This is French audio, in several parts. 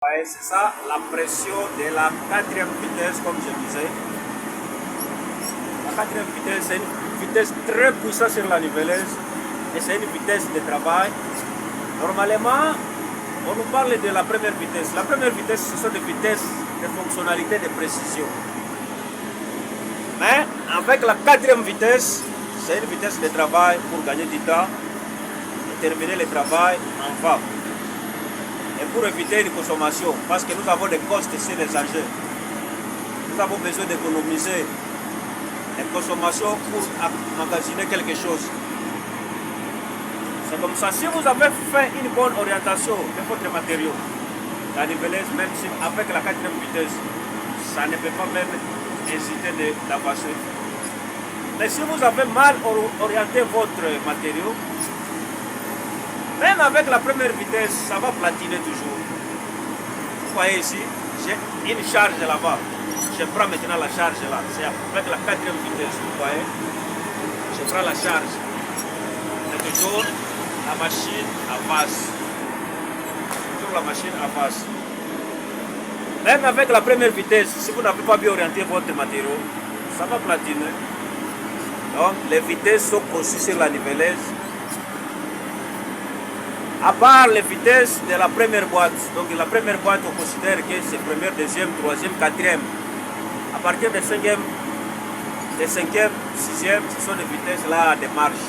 Ouais, c'est ça la pression de la quatrième vitesse, comme je disais. La quatrième vitesse, c'est une vitesse très puissante sur la niveleuse et c'est une vitesse de travail. Normalement, on nous parle de la première vitesse. La première vitesse, ce sont des vitesses de fonctionnalité de précision. Mais avec la quatrième vitesse, c'est une vitesse de travail pour gagner du temps et terminer le travail en va. Et pour éviter une consommation, parce que nous avons des costes sur les engins. Nous avons besoin d'économiser les consommations pour magasiner quelque chose. C'est comme ça. Si vous avez fait une bonne orientation de votre matériau, la niveleuse, même si avec la quatrième vitesse, ça ne peut pas même hésiter d'avancer. Mais si vous avez mal orienté votre matériau, même avec la première vitesse, ça va platiner toujours. Vous voyez ici, j'ai une charge là-bas. Je prends maintenant la charge là. C'est avec la quatrième vitesse, vous voyez. Je prends la charge. Et toujours, la machine avance. Toujours la machine avance. Même avec la première vitesse, si vous n'avez pas bien orienté votre matériau, ça va platiner. Donc, les vitesses sont conçues sur la niveleuse. À part les vitesses de la première boîte. Donc la première boîte, on considère que c'est première, deuxième, troisième, quatrième. À partir de cinquième, sixième, ce sont des vitesses là de marche.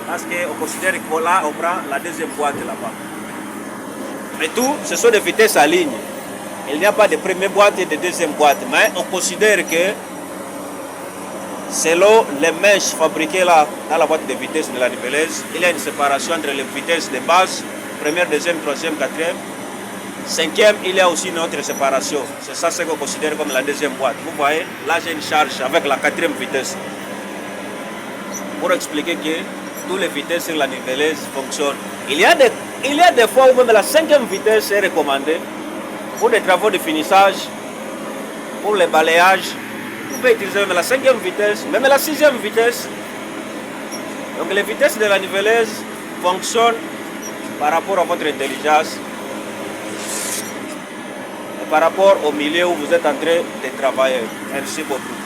Parce qu'on considère que là, on prend la deuxième boîte là-bas. Mais tout, ce sont des vitesses à ligne. Il n'y a pas de première boîte et de deuxième boîte. Mais on considère que selon les mèches fabriquées là dans la boîte de vitesse de la niveleuse, il y a une séparation entre les vitesses de base, première, deuxième, troisième, quatrième. Cinquième, il y a aussi une autre séparation. C'est ça ce qu'on considère comme la deuxième boîte. Vous voyez, là j'ai une charge avec la quatrième vitesse. Pour expliquer que toutes les vitesses sur la niveleuse fonctionnent. Il y a des fois où même la cinquième vitesse est recommandée pour des travaux de finissage, pour les balayages. Vous pouvez utiliser même la cinquième vitesse, même la sixième vitesse. Donc les vitesses de la niveleuse fonctionnent par rapport à votre intelligence et par rapport au milieu où vous êtes en train de travailler. Merci beaucoup.